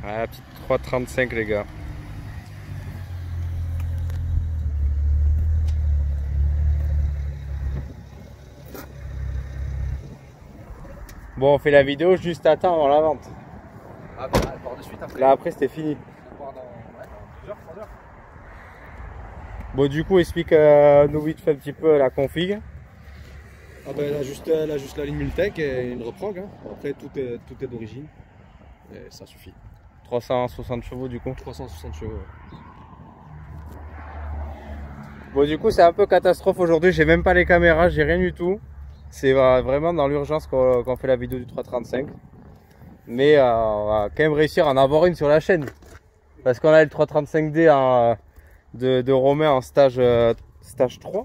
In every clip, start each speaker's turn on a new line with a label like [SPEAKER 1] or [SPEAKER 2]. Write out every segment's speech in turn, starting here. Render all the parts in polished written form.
[SPEAKER 1] Ah, la petite 335 les gars. Bon, on fait la vidéo juste à temps avant la vente.
[SPEAKER 2] Ah bah, elle part de suite après.
[SPEAKER 1] Là après c'était fini.
[SPEAKER 2] Elle part dans 2 heures, 3 heures.
[SPEAKER 1] Bon du coup explique-nous vite fait un petit peu la config.
[SPEAKER 2] Ah bah, elle a juste la ligne Multec et une reprog. Hein. Après tout est d'origine. Et ça suffit.
[SPEAKER 1] 360 chevaux du coup.
[SPEAKER 2] 360 chevaux. Ouais.
[SPEAKER 1] Bon du coup c'est un peu catastrophe aujourd'hui, j'ai même pas les caméras, j'ai rien du tout. C'est vraiment dans l'urgence qu'on fait la vidéo du 335. Mais on va quand même réussir à en avoir une sur la chaîne. Parce qu'on a le 335D de Romain en stage 3.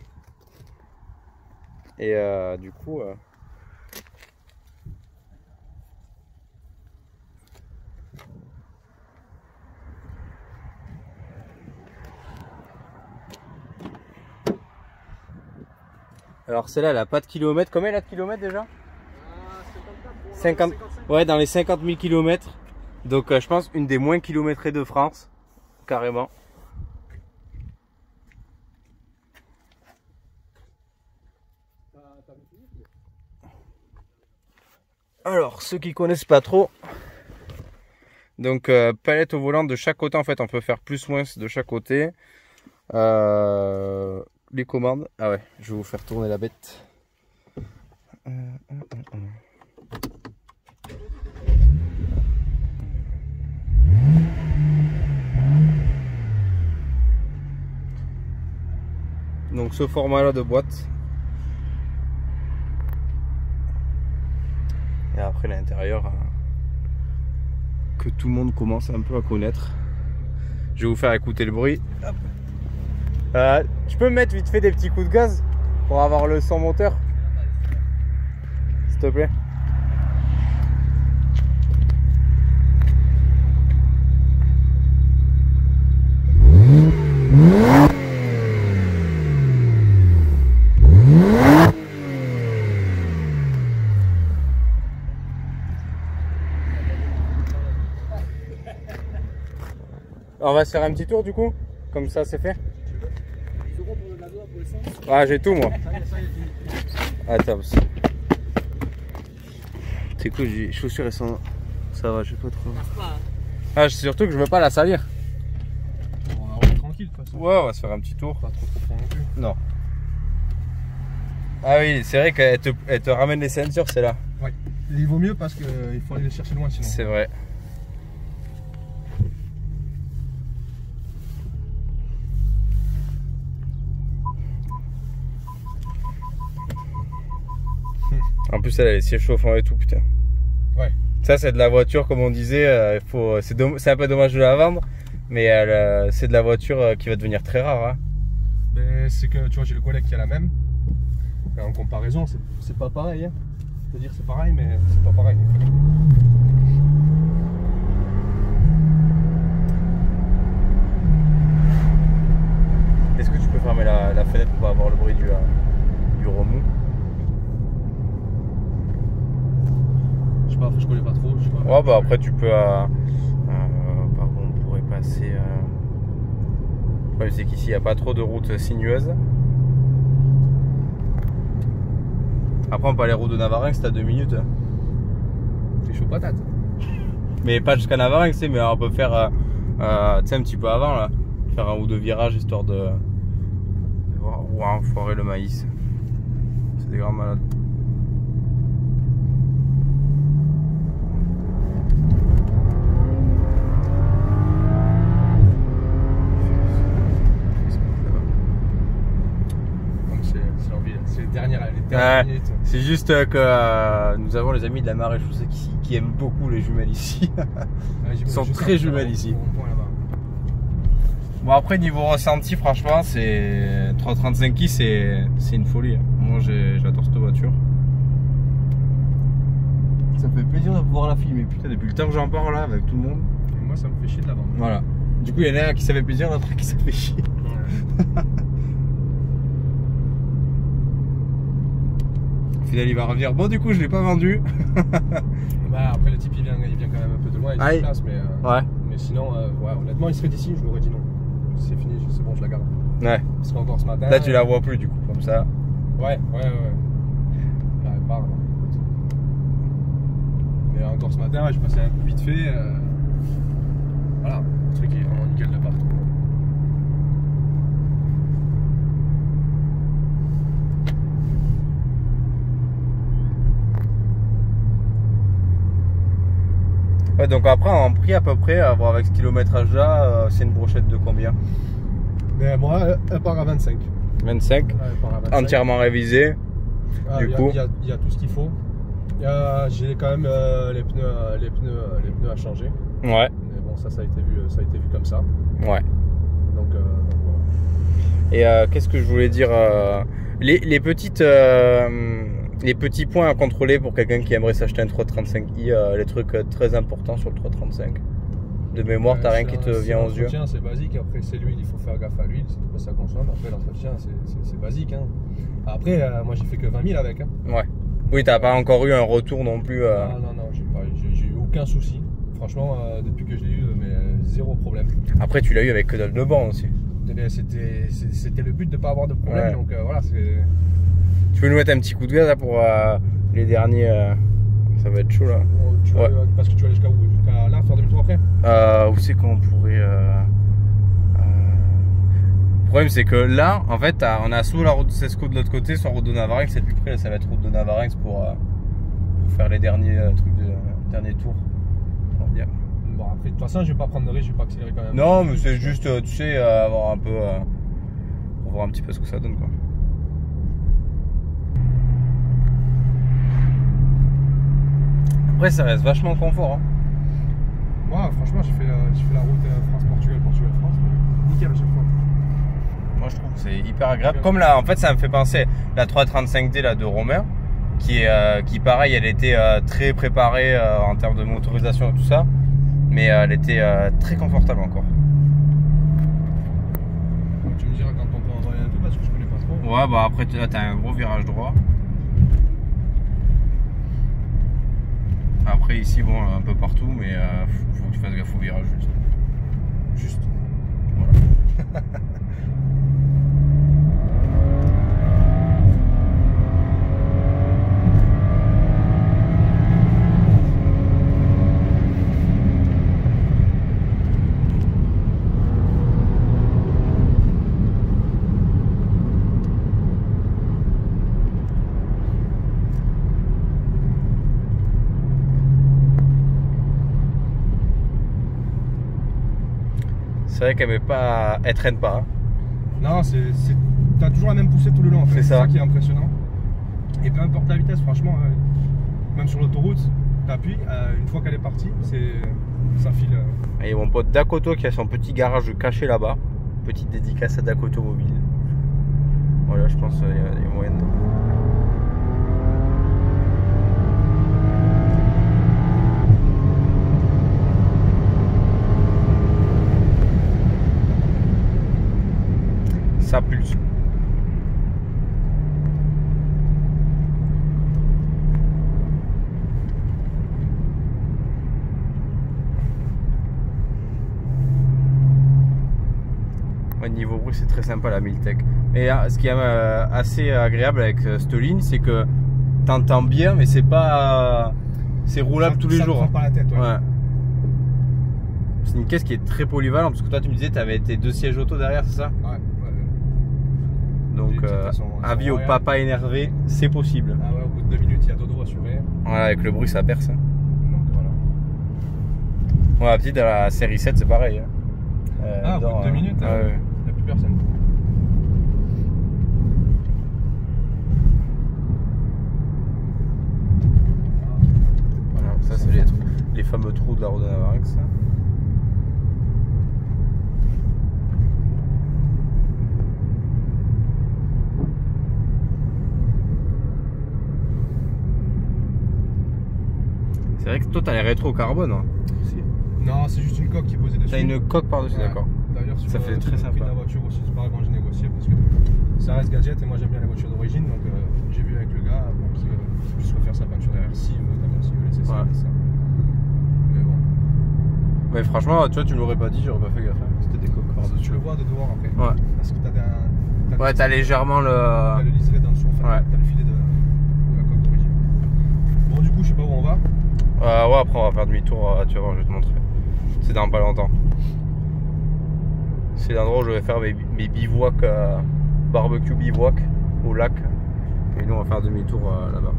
[SPEAKER 1] Et du coup... Alors celle-là elle a pas de kilomètres. Combien elle a de kilomètres déjà? 50... Ouais, dans les 50 000 km. Donc je pense une des moins kilométrées de France. Carrément. Alors ceux qui connaissent pas trop. Donc palette au volant de chaque côté en fait. On peut faire plus moins de chaque côté. Les commandes. Ah ouais, je vais vous faire tourner la bête. Donc ce format là de boîte. Et après l'intérieur que tout le monde commence un peu à connaître. Je vais vous faire écouter le bruit. Tu peux me mettre vite fait des petits coups de gaz pour avoir le son moteur, s'il te plaît. On va se faire un petit tour du coup, comme ça c'est fait. Ah j'ai tout moi. Attends. C'est cool, les chaussures elles sont... Ça va, j'ai pas trop... Ah surtout que je veux pas la salir.
[SPEAKER 2] On va tranquille de toute façon.
[SPEAKER 1] Ouais, on va se faire un petit tour.
[SPEAKER 2] Pas trop profond non plus.
[SPEAKER 1] Non. Ah oui, c'est vrai qu'elle te ramène les ceintures, c'est là.
[SPEAKER 2] Ouais. Il vaut mieux parce qu'il faut aller les chercher loin sinon.
[SPEAKER 1] C'est vrai. En plus elle a les sièges chauffants et tout, putain.
[SPEAKER 2] Ouais.
[SPEAKER 1] Ça c'est de la voiture comme on disait, c'est un peu dommage de la vendre, mais c'est de la voiture qui va devenir très rare. Hein.
[SPEAKER 2] Ben, c'est que tu vois, j'ai le collègue qui a la même. Et en comparaison, c'est pas pareil. Hein. C'est-à-dire c'est pareil, mais c'est pas pareil.
[SPEAKER 1] Est-ce que tu peux fermer la fenêtre pour pas avoir le bruit du remous?
[SPEAKER 2] Je sais pas, je connais pas trop. Je sais pas.
[SPEAKER 1] Ouais, bah après tu peux. Pardon, on pourrait passer. Le problème c'est qu'ici il n'y a pas trop de routes sinueuses. Après on peut aller route de Navarinx, c'est à 2 minutes. Hein.
[SPEAKER 2] C'est chaud patate.
[SPEAKER 1] Mais pas jusqu'à Navarinx, mais on peut faire tu sais, un petit peu avant là. Faire un ou deux virages histoire de voir où enfoirer le maïs. C'est des grands malades.
[SPEAKER 2] C'est les dernières minutes.
[SPEAKER 1] C'est juste que nous avons les amis de la marée chaussée qui aiment beaucoup les jumelles ici. Ils sont très jumelles ici. Bon après niveau ressenti franchement c'est 335i c'est une folie. Moi j'adore cette voiture. Ça me fait plaisir de pouvoir la filmer. Putain depuis le temps que j'en parle là avec tout le monde.
[SPEAKER 2] Et moi ça me fait chier de la vendre.
[SPEAKER 1] Voilà. Du coup il y en a un qui ça fait plaisir, l'autre qui ça fait chier. Ouais. final il va revenir. Bon du coup je l'ai pas vendu.
[SPEAKER 2] Bah après le type il vient quand même un peu de loin, il se déplace, mais sinon ouais, honnêtement il serait d'ici, je l'aurais dit non. C'est fini, c'est bon, je la garde.
[SPEAKER 1] Ouais.
[SPEAKER 2] Parce qu'encore ce matin.
[SPEAKER 1] Là tu la vois plus du coup comme ça.
[SPEAKER 2] Ouais. Là elle part. Mais encore ce matin, je passais un coup vite fait. Voilà, le truc est vraiment nickel de partout.
[SPEAKER 1] Ouais, donc après en prix à peu près, à voir avec ce kilométrage là, c'est une brochette de combien?
[SPEAKER 2] Mais moi, elle part à 25.
[SPEAKER 1] 25,
[SPEAKER 2] Ouais, elle part à 25.
[SPEAKER 1] Entièrement révisé. Du coup,
[SPEAKER 2] il y a tout ce qu'il faut. J'ai quand même les pneus à changer.
[SPEAKER 1] Ouais.
[SPEAKER 2] Mais bon, ça a été vu comme ça.
[SPEAKER 1] Ouais.
[SPEAKER 2] Donc voilà.
[SPEAKER 1] Et qu'est-ce que je voulais dire, les petits points à contrôler pour quelqu'un qui aimerait s'acheter un 335i, les trucs très importants sur le 335. De mémoire, t'as rien qui te vient aux yeux?
[SPEAKER 2] L'entretien, c'est basique. Après, c'est l'huile, il faut faire gaffe à l'huile, c'est tout quoi ça consomme. Après, l'entretien, c'est basique. Hein. Après, moi, j'ai fait que 20 000 avec. Hein.
[SPEAKER 1] Ouais. Oui, t'as pas encore eu un retour non plus.
[SPEAKER 2] Non, j'ai eu aucun souci. Franchement, depuis que je l'ai eu, mais zéro problème.
[SPEAKER 1] Après, tu l'as eu avec que dalle de banc aussi.
[SPEAKER 2] C'était le but de ne pas avoir de problème. Ouais. Donc voilà, c'est.
[SPEAKER 1] Tu peux nous mettre un petit coup de gaz là pour les derniers. Ça va être chaud là.
[SPEAKER 2] Parce que tu vas aller jusqu'à où? Jusqu'à là, faire demi-tour après?
[SPEAKER 1] Où c'est qu'on pourrait. Le problème c'est que là, en fait, on a soit la route de Sesco de l'autre côté, soit la route de Navarinx, c'est le plus près, là, ça va être route de Navarinx pour faire les derniers trucs de dernier tour.
[SPEAKER 2] Bon, après, de toute façon, je vais pas prendre de risque, je vais pas accélérer quand même.
[SPEAKER 1] Non, mais c'est juste, tu sais, avoir un peu. Pour voir un petit peu ce que ça donne quoi. Après, ça reste vachement confort. Hein.
[SPEAKER 2] Moi, franchement, j'ai fait la route France-Portugal, Portugal-France, nickel à chaque fois.
[SPEAKER 1] Moi, je trouve que c'est hyper agréable. Comme là, en fait, ça me fait penser la 335D là, de Romain, qui pareil, elle était très préparée en termes de motorisation et tout ça, mais elle était très confortable encore.
[SPEAKER 2] Tu me diras quand on peut en envoyer un peu parce que je connais pas trop.
[SPEAKER 1] Ouais, bah après, là, t'as un gros virage droit. Après ici bon un peu partout mais faut que tu fasses gaffe au virage juste. Voilà. C'est vrai qu'elle traîne pas. Hein.
[SPEAKER 2] Non, t'as toujours la même poussée tout le long en fait.
[SPEAKER 1] C'est ça
[SPEAKER 2] qui est impressionnant. Et peu importe la vitesse, franchement, même sur l'autoroute, t'appuies, une fois qu'elle est partie, ça file.
[SPEAKER 1] Et mon pote Dakoto qui a son petit garage caché là-bas. Petite dédicace à Dakoto Mobile. Voilà, je pense qu'il y a moyen de... Ça pulse. Ouais, niveau bruit c'est très sympa la Miltech. Et ce qui est assez agréable avec cette ligne c'est que t'entends bien mais c'est pas c'est roulable tous les jours.
[SPEAKER 2] Ça prend pas la tête, ouais.
[SPEAKER 1] C'est une caisse qui est très polyvalente parce que toi tu me disais tu avais tes 2 sièges auto derrière, c'est ça?
[SPEAKER 2] Ouais.
[SPEAKER 1] Donc avis au papa énervé, c'est possible.
[SPEAKER 2] Ah ouais, au bout de 2 minutes il y a dodo assuré.
[SPEAKER 1] Voilà, avec le bruit ça perce. Hein.
[SPEAKER 2] Donc voilà.
[SPEAKER 1] Ouais, la petite à la série 7 c'est pareil. Hein.
[SPEAKER 2] Au bout de 2 minutes, il n'y a plus personne.
[SPEAKER 1] Voilà, ça c'est les fameux trous de la route de Navarinx. C'est vrai que toi t'as les rétro carbone hein, aussi.
[SPEAKER 2] Non, c'est juste une coque qui est posée dessus.
[SPEAKER 1] T'as une coque par-dessus, ouais. D'accord.
[SPEAKER 2] D'ailleurs,
[SPEAKER 1] ça fait très sympa.
[SPEAKER 2] Le prix de la voiture aussi, c'est pas quand j'ai négocié parce que ça reste gadget et moi j'aime bien les voitures d'origine donc j'ai vu avec le gars Juste refaire sa peinture derrière s'il veut laisser ça. Mais bon.
[SPEAKER 1] Mais franchement, tu vois, tu me l'aurais pas dit, j'aurais pas fait gaffe. C'était des coques.
[SPEAKER 2] Tu le vois de dehors après.
[SPEAKER 1] Ouais.
[SPEAKER 2] Parce que
[SPEAKER 1] t'as légèrement le.
[SPEAKER 2] T'as le liseré dans le dessous, enfin, t'as le filet de la coque d'origine. Bon, du coup, je sais pas où on va.
[SPEAKER 1] Ouais, après on va faire demi-tour, tu vas voir, je vais te montrer. C'est dans pas longtemps. C'est l'endroit où je vais faire mes bivouacs, barbecue bivouac au lac. Et nous on va faire demi-tour là-bas.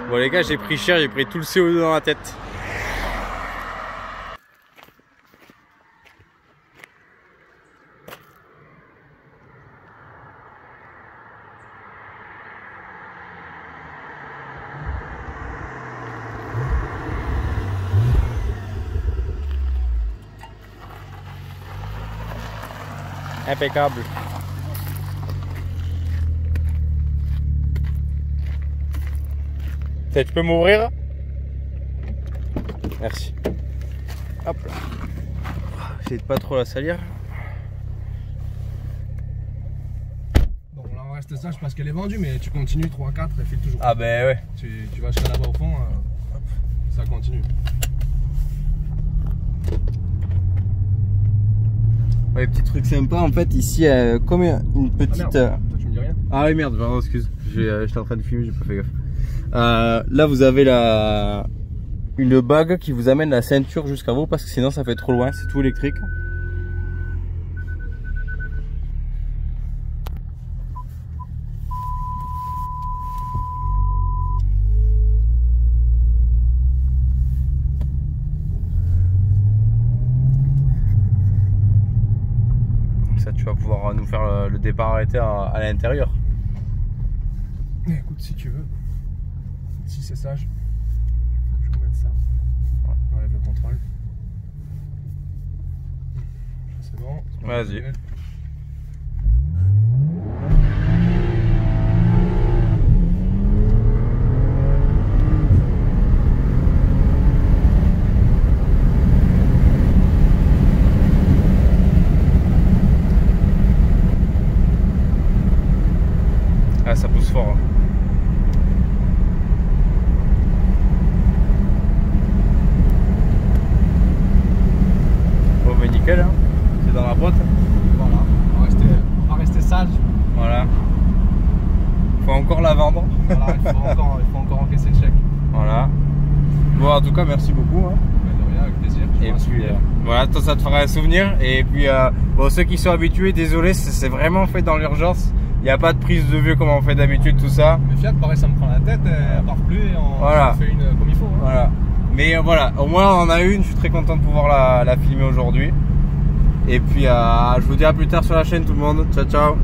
[SPEAKER 1] Bon les gars, j'ai pris cher, j'ai pris tout le CO2 dans la tête. Impeccable. Tu peux m'ouvrir? Merci. Hop là. J'essaie de pas trop la salir.
[SPEAKER 2] Bon là on reste sage parce qu'elle est vendue, mais tu continues 3-4, elle file toujours.
[SPEAKER 1] Ah ben ouais.
[SPEAKER 2] Tu vas jusqu'à là-bas au fond, ça continue.
[SPEAKER 1] Ouais, petit truc sympa en fait ici, comme une petite.
[SPEAKER 2] Ah merde, toi tu me dis rien.
[SPEAKER 1] Ah oui merde, pardon, excuse. J'étais en train de filmer, j'ai pas fait gaffe. Là vous avez une bague qui vous amène la ceinture jusqu'à vous parce que sinon ça fait trop loin, c'est tout électrique. Ça tu vas pouvoir nous faire le départ arrêté à l'intérieur.
[SPEAKER 2] Écoute, si tu veux, si c'est sage, je vais mettre ça. Ouais. On enlève le contrôle. C'est bon.
[SPEAKER 1] Vas-y. Ah, ça pousse fort. Hein. Bon, mais nickel, hein. C'est dans la boîte.
[SPEAKER 2] Voilà, on va rester sage.
[SPEAKER 1] Voilà. Faut encore la vendre.
[SPEAKER 2] Voilà, il faut encore encaisser le chèque.
[SPEAKER 1] Voilà. Bon, en tout cas, merci beaucoup. Hein.
[SPEAKER 2] De rien, avec plaisir.
[SPEAKER 1] Et puis, voilà, toi, ça te fera un souvenir. Et puis, bon, ceux qui sont habitués, désolé, c'est vraiment fait dans l'urgence. Il n'y a pas de prise de vue comme on fait d'habitude, tout ça.
[SPEAKER 2] Mais Fiat, pareil, ça me prend la tête, elle part plus et on fait une comme il faut. Hein.
[SPEAKER 1] Voilà. Mais voilà, au moins on en a une, je suis très content de pouvoir la filmer aujourd'hui. Et puis je vous dis à plus tard sur la chaîne tout le monde. Ciao ciao.